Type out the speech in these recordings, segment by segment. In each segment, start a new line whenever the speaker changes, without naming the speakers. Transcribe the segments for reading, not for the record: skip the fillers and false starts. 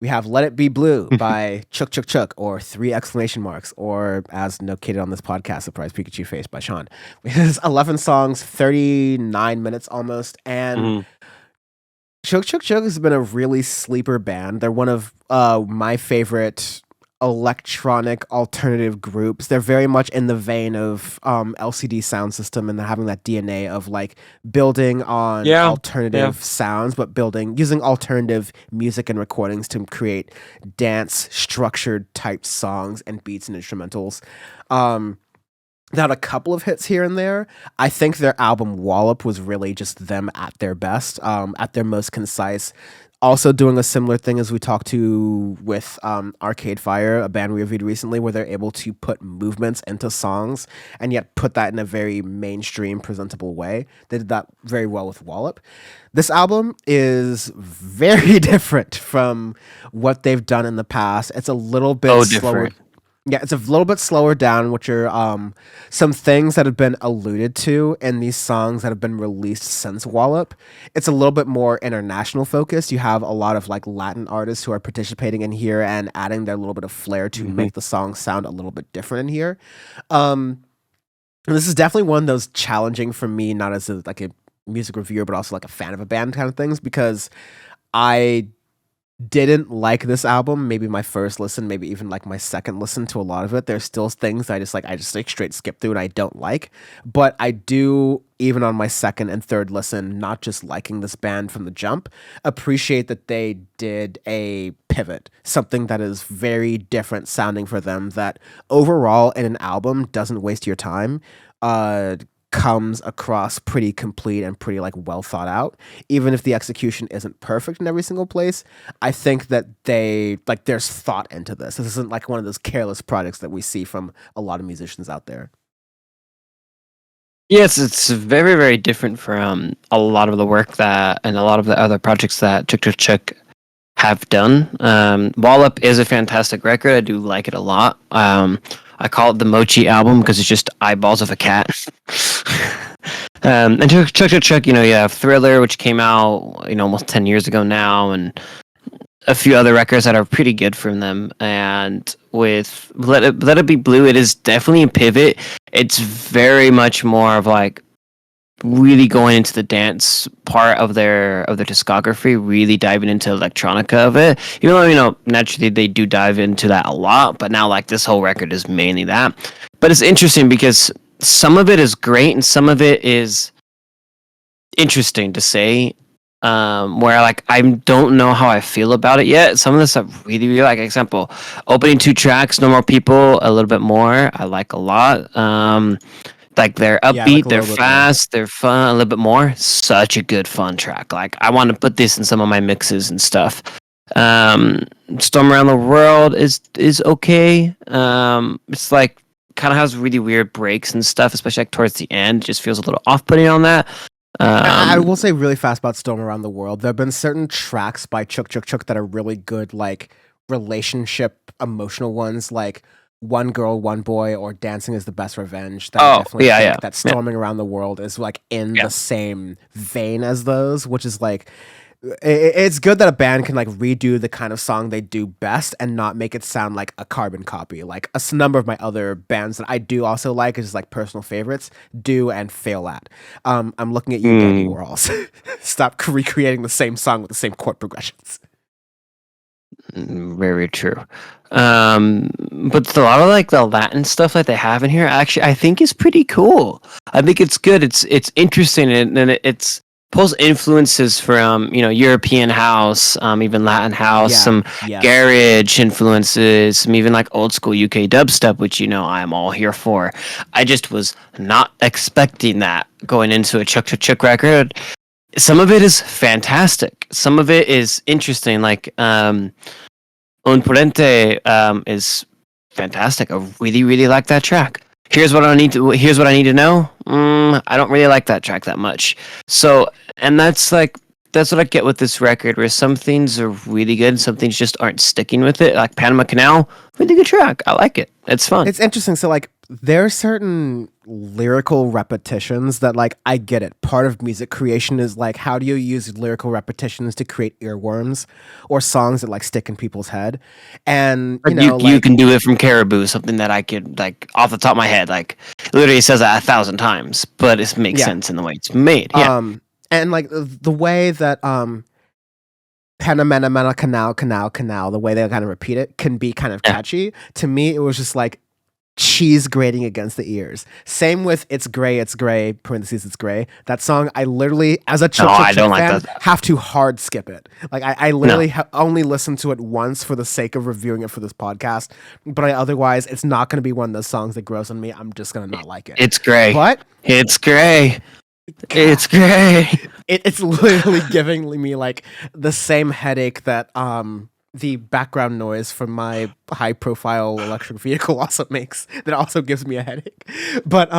We have Let It Be Blue by Chuk Chuk Chuk, or three exclamation marks, or as notated on this podcast, Surprise Pikachu Face by Sean. It has 11 songs, 39 minutes almost, and
Mhm.
Chuk Chuk Chuk has been a really sleeper band. They're one of my favorite electronic alternative groups. They're very much in the vein of LCD Sound System, and they're having that DNA of like building on
Yeah, yeah.
alternative sounds, but using alternative music and recordings to create dance structured type songs and beats and instrumentals. They had a couple of hits here and there. I think their album Wallop was really just them at their best, at their most concise. Also doing a similar thing as we talked to with Arcade Fire, a band we reviewed recently, where they're able to put movements into songs and yet put that in a very mainstream, presentable way. They did that very well with Wallop. This album is very different from what they've done in the past. It's a little bit slower.
Different.
Yeah, it's a little bit slower down, which are some things that have been alluded to in these songs that have been released since Wallop. It's a little bit more international focused. You have a lot of like Latin artists who are participating in here and adding their little bit of flair to make the song sound a little bit different in here. And this is definitely one of those challenging for me, not as like a music reviewer, but also like a fan of a band kind of things, because I didn't like this album. Maybe my first listen, maybe even like my second listen to a lot of it. There's still things I just straight skip through and I don't like. But I do, even on my second and third listen, not just liking this band from the jump, appreciate that they did a pivot, something that is very different sounding for them, that overall in an album doesn't waste your time. Comes across pretty complete and pretty like well thought out. Even if the execution isn't perfect in every single place, I think that there's thought into this. This isn't like one of those careless projects that we see from a lot of musicians out there.
Yes, it's very, very different from a lot of the work that and a lot of the other projects that Chuk Chuk Chuk have done. Wallop is a fantastic record. I do like it a lot. I call it the Mochi album because it's just eyeballs of a cat. And Chuk Chuk Chuk, you have Thriller, which came out, almost 10 years ago now, and a few other records that are pretty good from them. And with Let It Be Blue, it is definitely a pivot. It's very much more of like really going into the dance part of their discography, really diving into electronica of it. Even though naturally they do dive into that a lot, but now like this whole record is mainly that. But it's interesting because some of it is great and some of it is interesting to say. Where like I don't know how I feel about it yet. Some of this I really, really like. Example, opening 2 tracks, No More People, a little bit more. I like a lot. Like they're upbeat, they're fast, they're fun, a little bit more. Such a good fun track. Like I want to put this in some of my mixes and stuff. Storm Around the World is okay. It's like kind of has really weird breaks and stuff, especially like towards the end. It just feels a little off-putting on that.
I will say really fast about Storm Around the World. There have been certain tracks by Chuk Chuk Chuk that are really good, like relationship emotional ones, like One Girl, One Boy, or Dancing is the Best Revenge. That I definitely think that Storming Around the World is like in the same vein as those, which is like, it's good that a band can like redo the kind of song they do best and not make it sound like a carbon copy. Like a number of my other bands that I do also like, is like personal favorites, do and fail at. I'm looking at you, Danny Warhols. Stop recreating the same song with the same chord progressions.
Very true. But a lot of like the Latin stuff that they have in here, actually, I think is pretty cool. I think it's good. It's interesting, and it's pulls influences from European house, even Latin house, some garage influences, some even like old school UK dubstep, which I'm all here for. I just was not expecting that going into a Chuk Chuk Chuk record. Some of it is fantastic. Some of it is interesting. Like Un Purente is fantastic. I really, really like that track. Here's what I need to know. I don't really like that track that much. So, and that's what I get with this record, where some things are really good and some things just aren't sticking with it. Like Panama Canal, really good track. I like it. It's fun.
It's interesting. So like there are certain lyrical repetitions that like I get it. Part of music creation is like how do you use lyrical repetitions to create earworms or songs that like stick in people's head. And
Like you
like
can do it from Caribou, something that I could like off the top of my head, like literally says that 1,000 times, but it makes
yeah.
sense in the way it's made. Yeah.
And like the way that Panamena Canal, the way they kind of repeat it can be kind of
Yeah.
catchy. To me, it was just like cheese grating against the ears. Same with It's Gray, parentheses, It's Gray. That song, I literally, as a
No, I don't like
fan,
that.
have to hard skip it. Like, I
No,
literally only listened to it once for the sake of reviewing it for this podcast. But otherwise, it's not going to be one of those songs that grows on me. I'm just going to not like it.
it's gray.
But
It's gray. It's gray.
it's literally giving me like the same headache that the background noise from my high profile electric vehicle also makes. That also gives me a headache. But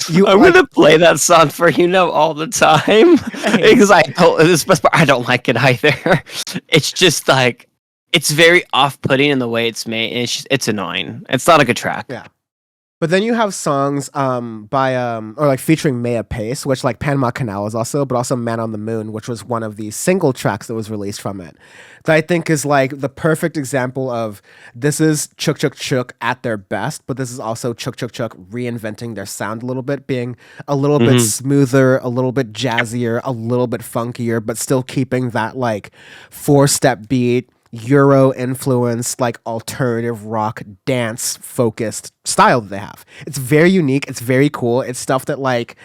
you
I'm gonna play that song for all the time because I don't like it either. It's just like it's very off-putting in the way it's made. And it's annoying. It's not a good track.
yeah. But then you have songs by or like featuring Maya Pace, which like Panama Canal is also, but also Man on the Moon, which was one of the single tracks that was released from it. That I think is like the perfect example of this is chk chk chk at their best, but this is also chk chk chk reinventing their sound a little bit, being a little bit smoother, a little bit jazzier, a little bit funkier, but still keeping that like 4-step beat, Euro influenced, like alternative rock dance focused style that they have. It's very unique. It's very cool. It's stuff that like,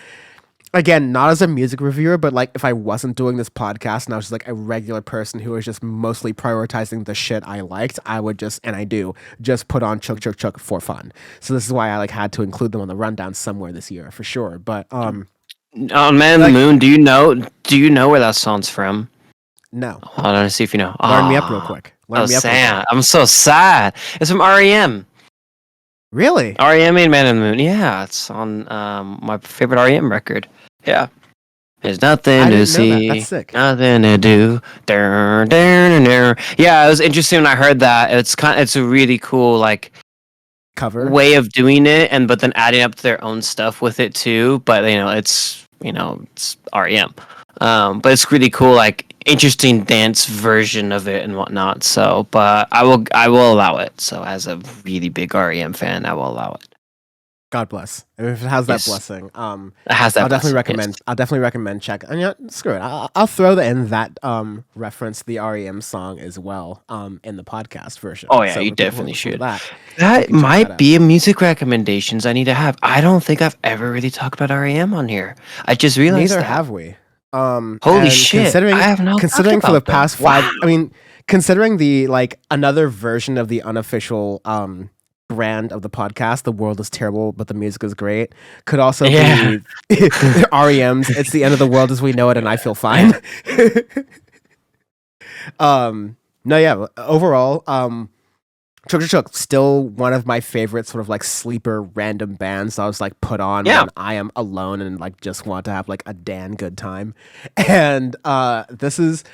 again, not as a music reviewer, but like if I wasn't doing this podcast and I was just like a regular person who was just mostly prioritizing the shit I liked, I would just, and I do, just put on chk chk chk for fun. So this is why I like had to include them on the rundown somewhere this year for sure. But
on Man on the Moon, do you know where that song's from?
no.
Hold on to see if you know.
Learn me up real quick.
Sad. I'm so sad. It's from REM.
Really?
REM made Man on the Moon. Yeah, it's on my favorite REM record. Yeah. There's nothing to see.
That's sick.
Nothing to do. Yeah, it was interesting when I heard that. It's a really cool like
Cover
way of doing it, but then adding up their own stuff with it too. But it's REM. But it's really cool, like interesting dance version of it and whatnot. So, but I will allow it. So, as a really big REM fan, I will allow it.
God bless. If it has that
Yes.
blessing,
It has that.
I'll definitely
blessing,
recommend.
yes.
I'll definitely recommend check. And screw it. I'll throw in that reference the REM song as well in the podcast version.
Oh yeah, you
we can
definitely
listen to
should.
That
That
can check
might
that out.
be a music recommendations I need to have. I don't think I've ever really talked about REM on here. I just realized
Neither
that.
have we.
Holy
And
shit!
Considering
I have not
considering
talked
for the
about them.
past 5,
Wow.
I mean, considering the like another version of the unofficial brand of the podcast, The World is Terrible, but the music is great, could also
Yeah.
be REM's It's the End of the World as We Know It and I Feel Fine. No, yeah, overall, Chuk Chuk Chuk, still one of my favorite sort of like sleeper random bands I was like put on
Yeah.
when I am alone and like just want to have like a damn good time. And this is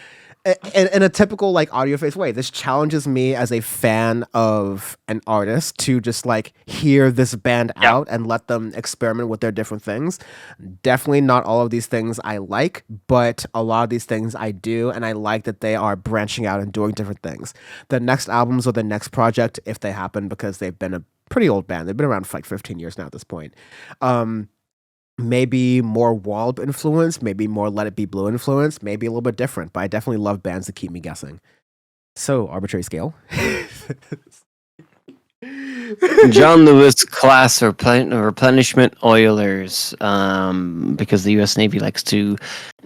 in a typical like Audioface way. This challenges me as a fan of an artist to just like hear this band
Yeah.
out and let them experiment with their different things. Definitely not all of these things I like, but a lot of these things I do, and I like that they are branching out and doing different things. The next albums or the next project, if they happen, because they've been a pretty old band. They've been around for like 15 years now at this point. Maybe more Wallop influence, maybe more Let It Be Blue influence, maybe a little bit different, but I definitely love bands that keep me guessing. So, arbitrary scale.
John Lewis class replenishment oilers, because the U.S. Navy likes to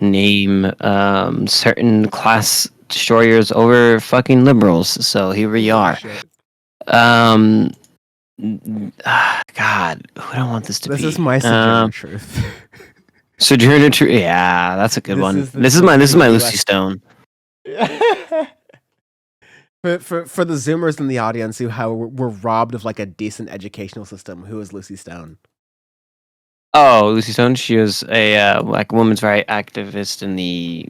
name certain class destroyers over fucking liberals. So here we are.
Shit.
God, who do I want this to
This
be?
is my Sojourner Truth.
Sojourner Truth. Yeah, that's a good
This
one.
is the
This is my
US.
Lucy Stone.
For the Zoomers in the audience who were robbed of like a decent educational system, who is Lucy Stone?
Oh, Lucy Stone. She was a like women's rights activist in the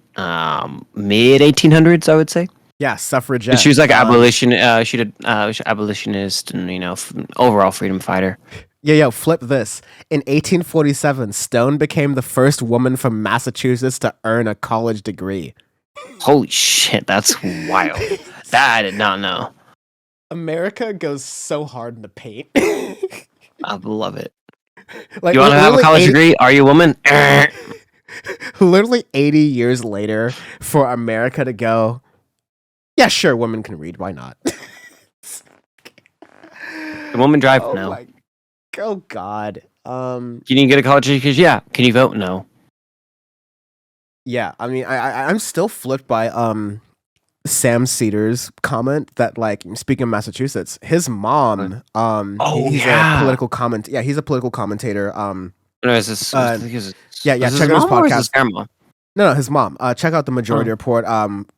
mid 1800s, I would say.
Yeah, suffragette.
She was like abolition. She did abolitionist and overall freedom fighter.
Yo, flip this. In 1847, Stone became the first woman from Massachusetts to earn a college degree.
Holy shit, that's wild. That I did not know.
America goes so hard in the paint.
I love it.
Like
You want to have a
literally
college
80,
degree? Are you a woman?
literally 80 years later for America to go, yeah, sure, women can read. Why not?
The woman drive?
Oh
No.
my, oh God.
Can you get a college education? Yeah. Can you vote? No.
Yeah. I mean, I'm still flipped by Sam Cedar's comment that, like, speaking of Massachusetts, his mom,
Oh
he's a
yeah.
political comment. Yeah, he's a political commentator.
No, is this? I
Uh,
think is
yeah,
was
check
his
out his
mom or is his
podcast.
grandma?
No, his mom. Check out the Majority
Oh.
Report.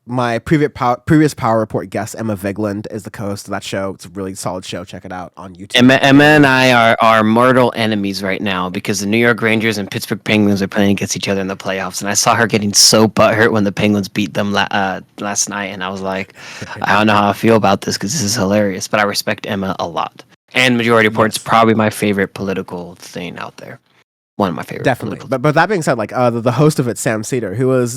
My previous Power Report guest, Emma Vigland, is the co-host of that show. It's a really solid show. Check it out on YouTube.
Emma and I are mortal enemies right now because the New York Rangers and Pittsburgh Penguins are playing against each other in the playoffs, and I saw her getting so butthurt when the Penguins beat them last night, and I was like, I don't know how I feel about this because this is hilarious, but I respect Emma a lot. And Majority Report's
Yes.
probably my favorite political thing out there. One of my favorite.
Definitely. But that being said, like the host of it, Sam Cedar, who was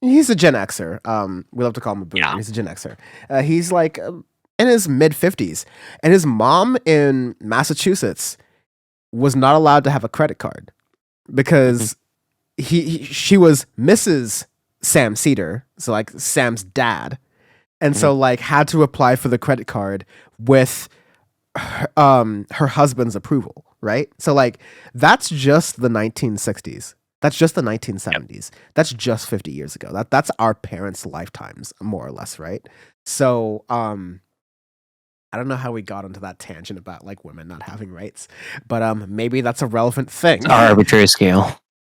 he's a Gen Xer. We love to call him a boomer.
Yeah.
He's a Gen Xer. He's like in his mid-50s, and his mom in Massachusetts was not allowed to have a credit card because she was Mrs. Sam Cedar, so like Sam's dad, and so like had to apply for the credit card with her husband's approval, right? So like that's just the 1960s. That's just the 1970s. That's just 50 years ago. That's our parents' lifetimes, more or less, right? So I don't know how we got onto that tangent about like women not having rights, but maybe that's a relevant thing.
Our arbitrary scale.